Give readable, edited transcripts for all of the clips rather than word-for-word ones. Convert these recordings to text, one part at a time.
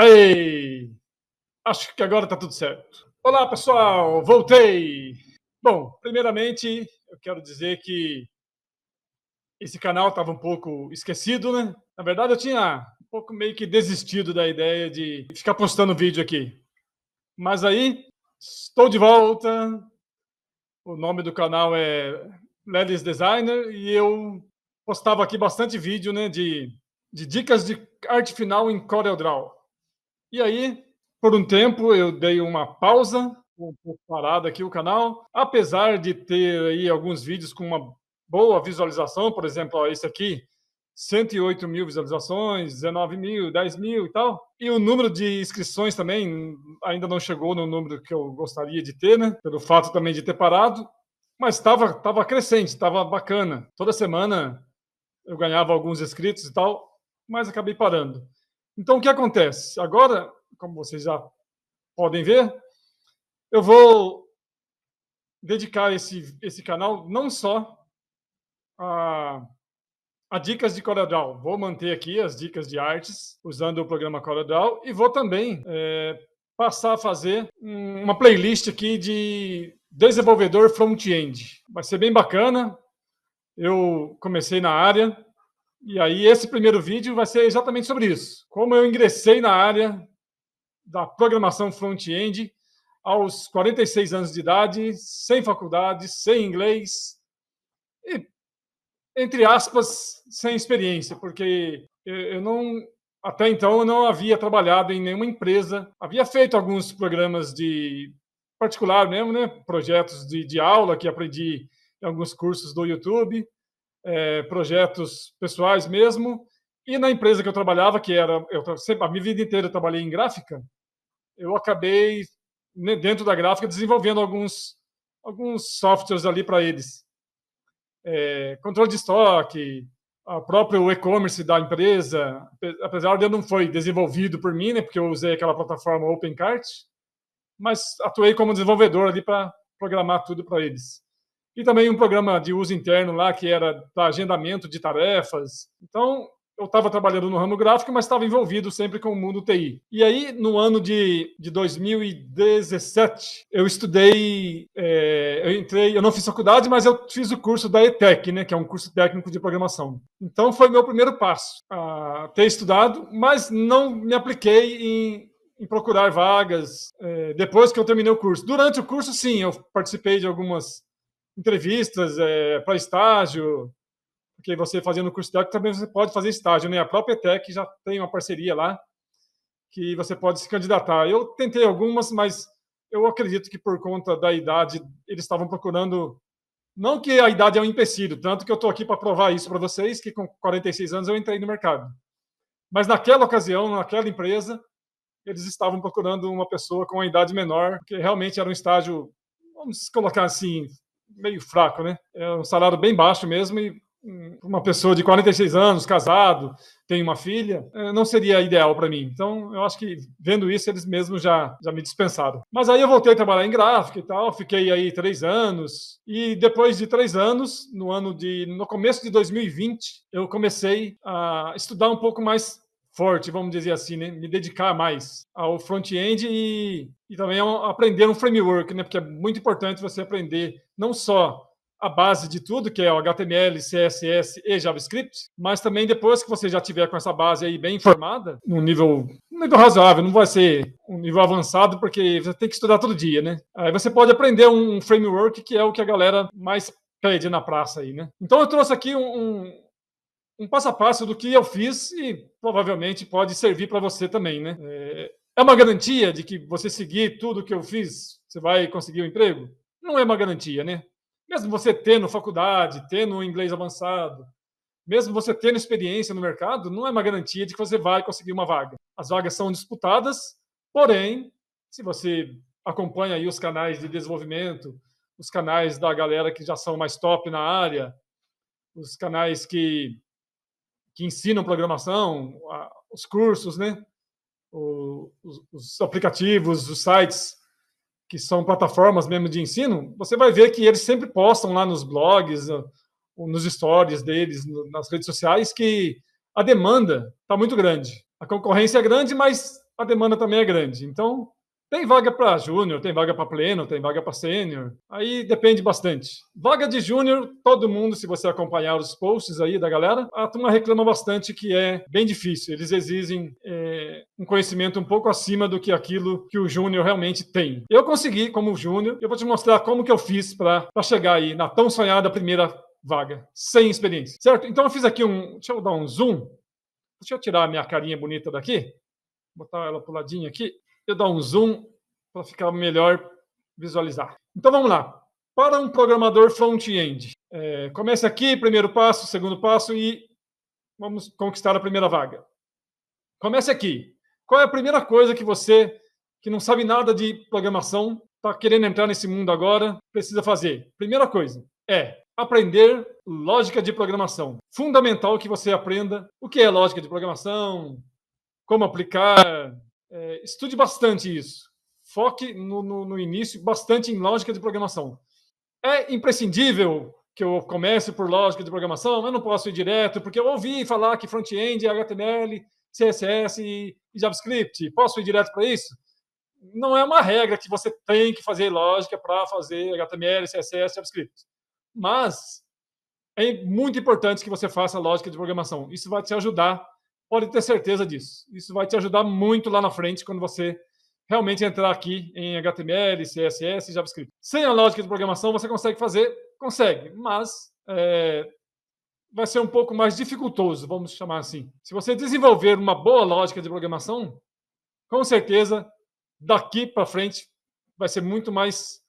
Ei, acho que agora está tudo certo. Olá, pessoal, voltei. Bom, primeiramente, eu quero dizer que esse canal estava um pouco esquecido, né? Na verdade, eu tinha um pouco meio que desistido da ideia de ficar postando vídeo aqui. Mas aí, estou de volta. O nome do canal é Lelis Designer e eu postava aqui bastante vídeo, né, de dicas de arte final em CorelDRAW. E aí, por um tempo, eu dei uma pausa, um pouco parado aqui o canal, apesar de ter aí alguns vídeos com uma boa visualização, por exemplo, ó, esse aqui, 108 mil visualizações, 19 mil, 10 mil e tal. E o número de inscrições também ainda não chegou no número que eu gostaria de ter, né? Pelo fato também de ter parado, mas estava crescente, estava bacana. Toda semana eu ganhava alguns inscritos e tal, mas acabei parando. Então, o que acontece? Agora, como vocês já podem ver, eu vou dedicar esse canal não só a dicas de CorelDRAW. Vou manter aqui as dicas de artes usando o programa CorelDRAW e vou também passar a fazer uma playlist aqui de desenvolvedor front-end. Vai ser bem bacana. Eu comecei na área, e aí esse primeiro vídeo vai ser exatamente sobre isso. Como eu ingressei na área da programação front-end aos 46 anos de idade, sem faculdade, sem inglês e, entre aspas, sem experiência, porque eu não, até então, eu não havia trabalhado em nenhuma empresa. Havia feito alguns programas de particular mesmo, né? Projetos de aula que aprendi em alguns cursos do YouTube, projetos pessoais mesmo. E na empresa que eu trabalhava, que era, eu sempre, a minha vida inteira eu trabalhei em gráfica, eu acabei, né, dentro da gráfica, desenvolvendo alguns softwares ali para eles. Controle de estoque, a próprio e-commerce da empresa, apesar de não foi desenvolvido por mim, né, porque eu usei aquela plataforma OpenCart, mas atuei como desenvolvedor ali para programar tudo para eles. E também um programa de uso interno lá, que era para agendamento de tarefas. Então, eu estava trabalhando no ramo gráfico, mas estava envolvido sempre com o mundo TI. E aí, no ano de 2017, eu estudei, eu não fiz faculdade, mas eu fiz o curso da ETEC, né, que é um curso técnico de programação. Então, foi meu primeiro passo a ter estudado, mas não me apliquei em procurar vagas depois que eu terminei o curso. Durante o curso, sim, eu participei de algumas entrevistas para estágio, porque você fazendo o curso técnico também você pode fazer estágio, né? A própria ETEC já tem uma parceria lá que você pode se candidatar. Eu tentei algumas, mas eu acredito que por conta da idade eles estavam procurando, não que a idade é um empecilho, tanto que eu estou aqui para provar isso para vocês, que com 46 anos eu entrei no mercado. Mas naquela ocasião, naquela empresa, eles estavam procurando uma pessoa com uma idade menor, porque realmente era um estágio, vamos colocar assim, meio fraco, né? É um salário bem baixo mesmo e uma pessoa de 46 anos, casado, tem uma filha, não seria ideal para mim. Então, eu acho que vendo isso, eles mesmos já me dispensaram. Mas aí eu voltei a trabalhar em gráfica e tal, fiquei aí 3 anos. E depois de 3 anos, no começo de 2020, eu comecei a estudar um pouco mais forte, vamos dizer assim, né? Me dedicar mais ao front-end e também aprender um framework, né? Porque é muito importante você aprender não só a base de tudo, que é o HTML, CSS e JavaScript, mas também depois que você já tiver com essa base aí bem formada, num nível razoável, não vai ser um nível avançado, porque você tem que estudar todo dia, né? Aí você pode aprender um framework, que é o que a galera mais pede na praça aí, né? Então eu trouxe aqui um passo a passo do que eu fiz e provavelmente pode servir para você também, né? É uma garantia de que você seguir tudo que eu fiz, você vai conseguir um emprego? Não é uma garantia, né? Mesmo você tendo faculdade, tendo um inglês avançado, mesmo você tendo experiência no mercado, não é uma garantia de que você vai conseguir uma vaga. As vagas são disputadas, porém, se você acompanha aí os canais de desenvolvimento, os canais da galera que já são mais top na área, os canais que ensinam programação, os cursos, né? Os aplicativos, os sites que são plataformas mesmo de ensino, você vai ver que eles sempre postam lá nos blogs, nos stories deles, nas redes sociais, que a demanda está muito grande. A concorrência é grande, mas a demanda também é grande. Então, tem vaga para júnior, tem vaga para pleno, tem vaga para sênior. Aí depende bastante. Vaga de júnior, todo mundo, se você acompanhar os posts aí da galera, a turma reclama bastante que é bem difícil. Eles exigem um conhecimento um pouco acima do que aquilo que o júnior realmente tem. Eu consegui como júnior. Eu vou te mostrar como que eu fiz para chegar aí na tão sonhada primeira vaga, sem experiência, certo? Então eu fiz aqui deixa eu dar um zoom. Deixa eu tirar a minha carinha bonita daqui, botar ela pro ladinho aqui. Eu dar um zoom para ficar melhor visualizar. Então vamos lá. Para um programador front-end, comece aqui, primeiro passo, segundo passo e vamos conquistar a primeira vaga. Comece aqui. Qual é a primeira coisa que você, que não sabe nada de programação, está querendo entrar nesse mundo agora, precisa fazer? Primeira coisa é aprender lógica de programação. Fundamental que você aprenda o que é lógica de programação, como aplicar. Estude bastante isso. Foque no início bastante em lógica de programação. É imprescindível que eu comece por lógica de programação, eu não posso ir direto, porque eu ouvi falar que front-end é HTML, CSS e JavaScript. Posso ir direto para isso? Não é uma regra que você tem que fazer lógica para fazer HTML, CSS, JavaScript. Mas é muito importante que você faça lógica de programação. Isso vai te ajudar, pode ter certeza disso. Isso vai te ajudar muito lá na frente quando você realmente entrar aqui em HTML, CSS e JavaScript. Sem a lógica de programação, você consegue fazer? Consegue, mas vai ser um pouco mais dificultoso, vamos chamar assim. Se você desenvolver uma boa lógica de programação, com certeza, daqui para frente, vai ser muito mais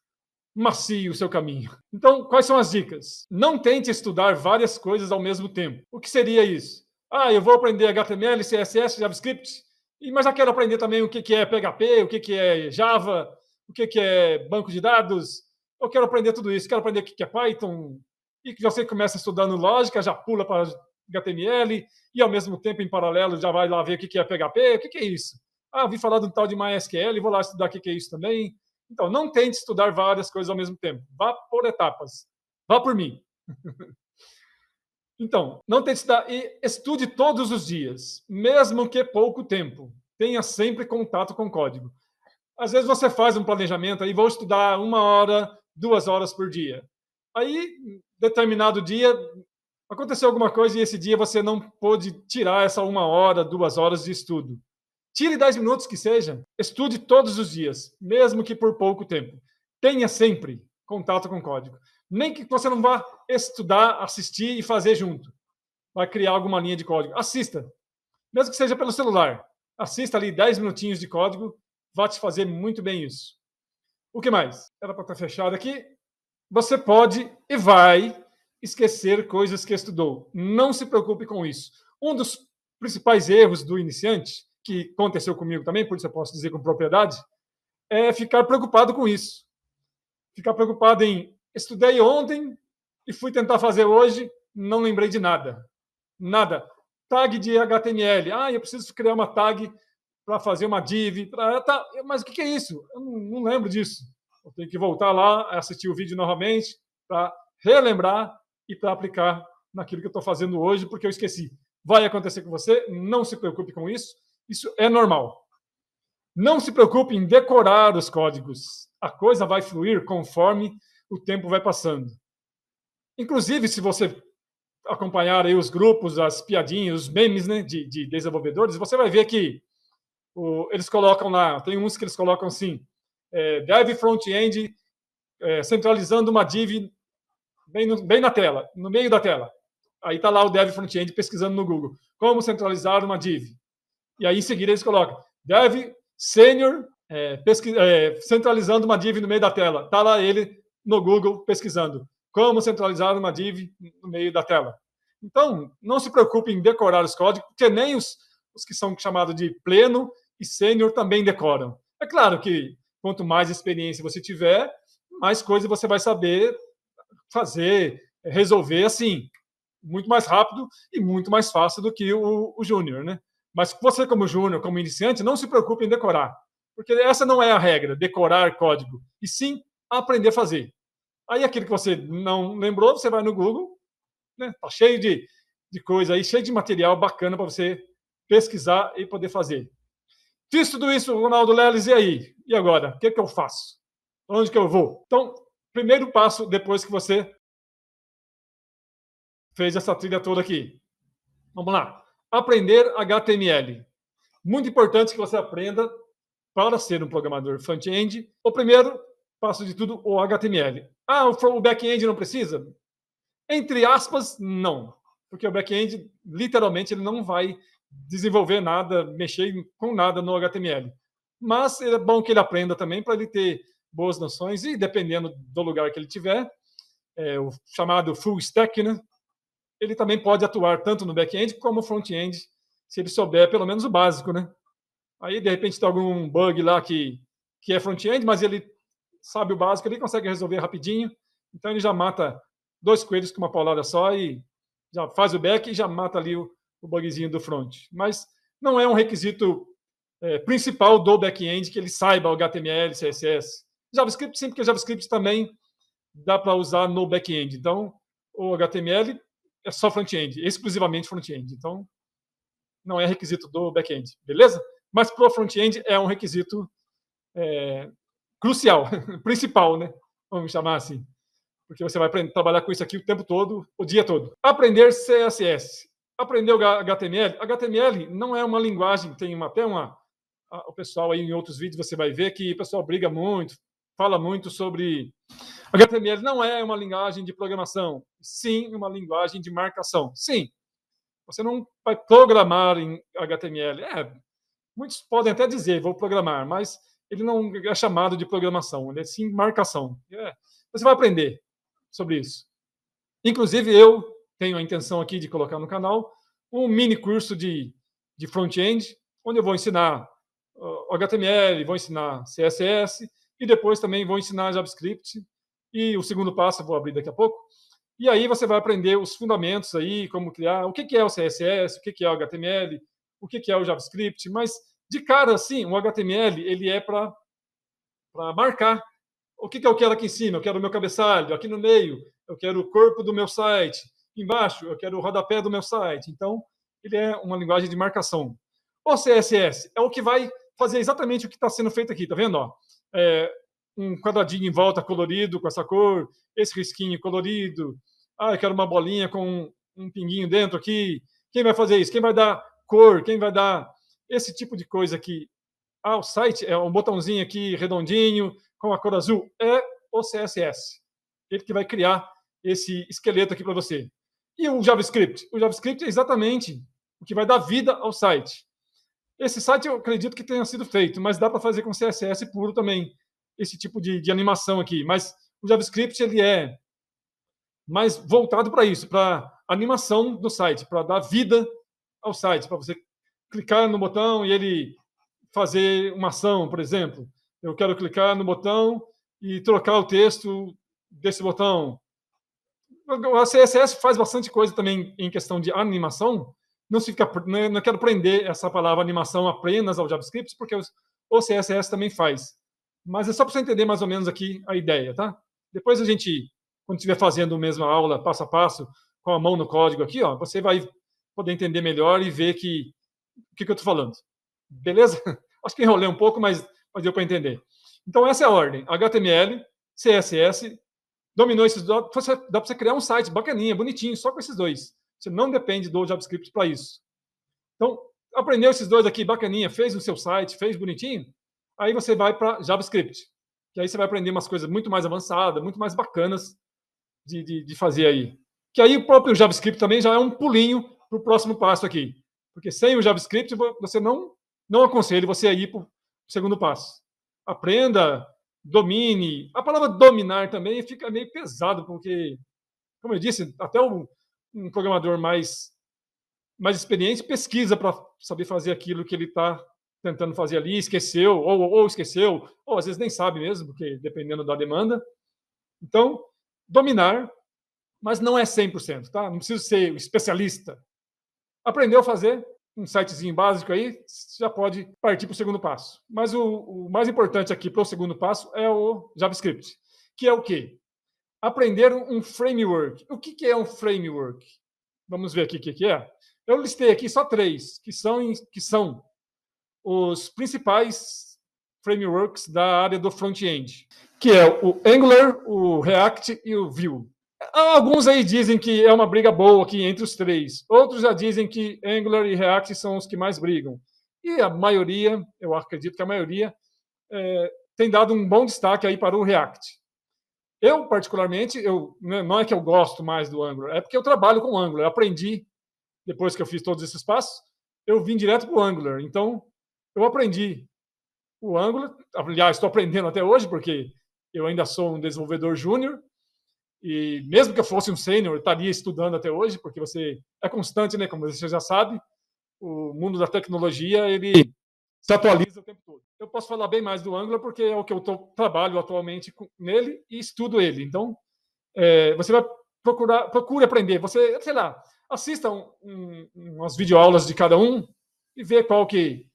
macio o seu caminho. Então, quais são as dicas? Não tente estudar várias coisas ao mesmo tempo. O que seria isso? Eu vou aprender HTML, CSS, JavaScript, mas já quero aprender também o que é PHP, o que é Java, o que é banco de dados. Eu quero aprender tudo isso, quero aprender o que é Python. E que você começa estudando lógica, já pula para HTML e, ao mesmo tempo, em paralelo, já vai lá ver o que é PHP, o que é isso? Ouvi falar de um tal de MySQL, vou lá estudar o que é isso também. Então, não tente estudar várias coisas ao mesmo tempo. Vá por etapas. Vá por mim. Então, não tente estudar e estude todos os dias, mesmo que pouco tempo. Tenha sempre contato com o código. Às vezes você faz um planejamento aí, vou estudar 1 hora, 2 horas por dia. Aí, determinado dia, aconteceu alguma coisa e esse dia você não pôde tirar essa 1 hora, 2 horas de estudo. Tire 10 minutos que seja. Estude todos os dias, mesmo que por pouco tempo. Tenha sempre contato com o código. Nem que você não vá estudar, assistir e fazer junto. Vai criar alguma linha de código. Assista. Mesmo que seja pelo celular. Assista ali 10 minutinhos de código. Vai te fazer muito bem isso. O que mais? Era para estar fechado aqui. Você pode e vai esquecer coisas que estudou. Não se preocupe com isso. Um dos principais erros do iniciante, que aconteceu comigo também, por isso eu posso dizer com propriedade, é ficar preocupado com isso. Ficar preocupado em estudei ontem e fui tentar fazer hoje, não lembrei de nada. Nada. Tag de HTML. Eu preciso criar uma tag para fazer uma div. Mas o que é isso? Eu não lembro disso. Eu tenho que voltar lá, assistir o vídeo novamente, para relembrar e para aplicar naquilo que eu estou fazendo hoje, porque eu esqueci. Vai acontecer com você, não se preocupe com isso. Isso é normal. Não se preocupe em decorar os códigos. A coisa vai fluir conforme o tempo vai passando. Inclusive, se você acompanhar aí os grupos, as piadinhas, os memes, né, de desenvolvedores, você vai ver que eles colocam lá, tem uns que eles colocam assim, dev front-end centralizando uma div bem na tela, no meio da tela. Aí está lá o dev front-end pesquisando no Google. Como centralizar uma div? E aí, em seguida, eles colocam dev senior centralizando uma div no meio da tela. Está lá ele no Google pesquisando como centralizar uma div no meio da tela. Então, não se preocupe em decorar os códigos, porque nem os que são chamados de pleno e sênior também decoram. É claro que quanto mais experiência você tiver, mais coisa você vai saber fazer, resolver assim, muito mais rápido e muito mais fácil do que o júnior, né? Mas você, como júnior, como iniciante, não se preocupe em decorar, porque essa não é a regra, decorar código, e sim aprender a fazer. Aí aquilo que você não lembrou, você vai no Google, né? Tá cheio de coisa aí, cheio de material bacana para você pesquisar e poder fazer. Fiz tudo isso, Ronaldo Leles, e aí? E agora? O que eu faço? Onde que eu vou? Então, primeiro passo, depois que você fez essa trilha toda aqui. Vamos lá. Aprender HTML. Muito importante que você aprenda para ser um programador front-end. O primeiro passo de tudo, o HTML. Ah, o back-end não precisa? Entre aspas, não. Porque o back-end, literalmente, ele não vai desenvolver nada, mexer com nada no HTML. Mas é bom que ele aprenda também para ele ter boas noções e, dependendo do lugar que ele tiver, o chamado full stack, né? Ele também pode atuar tanto no back-end como no front-end, se ele souber pelo menos o básico, né? Aí, de repente, tem algum bug lá que é front-end, mas ele sabe o básico, ele consegue resolver rapidinho. Então, ele já mata 2 coelhos com uma paulada só e já faz o back e já mata ali o bugzinho do front. Mas não é um requisito principal do back-end que ele saiba o HTML, CSS. JavaScript, sim, porque JavaScript também dá para usar no back-end. Então, o HTML é só front-end, exclusivamente front-end. Então, não é requisito do back-end, beleza? Mas para o front-end é um requisito crucial, principal, né? Vamos chamar assim. Porque você vai trabalhar com isso aqui o tempo todo, o dia todo. Aprender CSS. Aprender o HTML. HTML não é uma linguagem, tem até uma... O pessoal aí em outros vídeos você vai ver que o pessoal briga muito, fala muito sobre... HTML não é uma linguagem de programação, sim uma linguagem de marcação. Sim, você não vai programar em HTML. Muitos podem até dizer, vou programar, mas ele não é chamado de programação, ele é sim marcação. Você vai aprender sobre isso. Inclusive, eu tenho a intenção aqui de colocar no canal um mini curso de front-end, onde eu vou ensinar HTML, vou ensinar CSS e depois também vou ensinar JavaScript. E o segundo passo eu vou abrir daqui a pouco. E aí você vai aprender os fundamentos aí, como criar, o que é o CSS, o que é o HTML, o que é o JavaScript. Mas, de cara, assim, o HTML ele é para marcar. O que eu quero aqui em cima? Eu quero o meu cabeçalho, aqui no meio, eu quero o corpo do meu site, embaixo, eu quero o rodapé do meu site. Então, ele é uma linguagem de marcação. O CSS é o que vai fazer exatamente o que está sendo feito aqui, tá vendo? Ó? Um quadradinho em volta colorido com essa cor, esse risquinho colorido. Eu quero uma bolinha com um pinguinho dentro aqui. Quem vai fazer isso? Quem vai dar cor? Quem vai dar esse tipo de coisa aqui? O site é um botãozinho aqui redondinho com a cor azul. É o CSS. Ele que vai criar esse esqueleto aqui para você. E o JavaScript? O JavaScript é exatamente o que vai dar vida ao site. Esse site eu acredito que tenha sido feito, mas dá para fazer com CSS puro também, esse tipo de animação aqui. Mas o JavaScript ele é mais voltado para isso, para animação do site, para dar vida ao site, para você clicar no botão e ele fazer uma ação, por exemplo. Eu quero clicar no botão e trocar o texto desse botão. A CSS faz bastante coisa também em questão de animação. Não quero prender essa palavra animação apenas ao JavaScript, porque o CSS também faz. Mas é só para você entender mais ou menos aqui a ideia, tá? Depois a gente, quando estiver fazendo a mesma aula, passo a passo, com a mão no código aqui, ó, você vai poder entender melhor e ver o que eu estou falando. Beleza? Acho que enrolei um pouco, mas deu para entender. Então, essa é a ordem. HTML, CSS, dominou esses dois. Dá para você criar um site bacaninha, bonitinho, só com esses dois. Você não depende do JavaScript para isso. Então, aprendeu esses dois aqui, bacaninha, fez o seu site, fez bonitinho, aí você vai para JavaScript. Que aí você vai aprender umas coisas muito mais avançadas, muito mais bacanas de fazer aí. Que aí o próprio JavaScript também já é um pulinho para o próximo passo aqui. Porque sem o JavaScript, você não aconselho você a ir para o segundo passo. Aprenda, domine. A palavra dominar também fica meio pesado, porque, como eu disse, até um programador mais experiente pesquisa para saber fazer aquilo que ele está tentando fazer ali, esqueceu, ou esqueceu, ou às vezes nem sabe mesmo, porque dependendo da demanda. Então, dominar, mas não é 100%, tá? Não precisa ser especialista. Aprendeu a fazer um sitezinho básico aí, já pode partir para o segundo passo. Mas o mais importante aqui para o segundo passo é o JavaScript, que é o quê? Aprender um framework. O que é um framework? Vamos ver aqui o que é. Eu listei aqui só 3, que são os principais frameworks da área do front-end, que é o Angular, o React e o Vue. Alguns aí dizem que é uma briga boa aqui entre os três. Outros já dizem que Angular e React são os que mais brigam. E a maioria, eu acredito que a maioria, tem dado um bom destaque aí para o React. Eu, particularmente, não é que eu gosto mais do Angular, é porque eu trabalho com Angular. Eu aprendi, depois que eu fiz todos esses passos, eu vim direto para o Angular. Então, eu aprendi o Angular. Aliás, estou aprendendo até hoje, porque eu ainda sou um desenvolvedor júnior. E mesmo que eu fosse um sênior, eu estaria estudando até hoje, porque você é constante, né? Como você já sabe, o mundo da tecnologia, ele se atualiza o tempo todo. Eu posso falar bem mais do Angular, porque é o que eu trabalho atualmente nele e estudo ele. Então, você vai procure aprender. Você, sei lá, assista umas videoaulas de cada um e vê qual que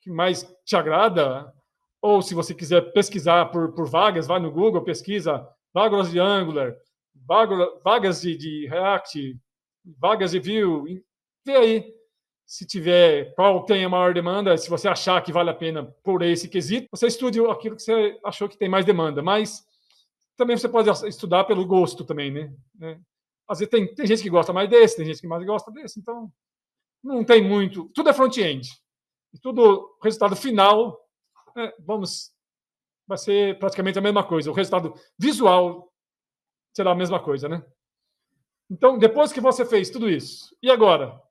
mais te agrada. Ou se você quiser pesquisar por vagas, vai no Google, pesquisa vagas de Angular, vagas de React, vagas de Vue. Vê aí se tiver qual tem a maior demanda, se você achar que vale a pena por esse quesito, você estude aquilo que você achou que tem mais demanda. Mas também você pode estudar pelo gosto também, né? Às vezes tem gente que gosta mais desse, tem gente que mais gosta desse, então não tem muito. Tudo é front-end. Tudo, resultado final, vai ser praticamente a mesma coisa. O resultado visual será a mesma coisa, né? Então, depois que você fez tudo isso, e agora?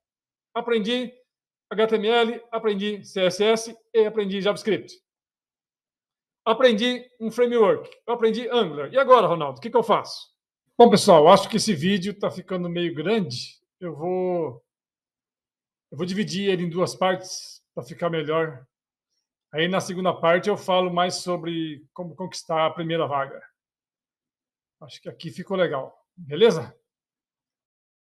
Aprendi HTML, aprendi CSS e aprendi JavaScript. Aprendi um framework, eu aprendi Angular. E agora, Ronaldo, o que eu faço? Bom, pessoal, acho que esse vídeo está ficando meio grande. Eu vou dividir ele em duas partes para ficar melhor. Aí, na segunda parte, eu falo mais sobre como conquistar a primeira vaga. Acho que aqui ficou legal. Beleza?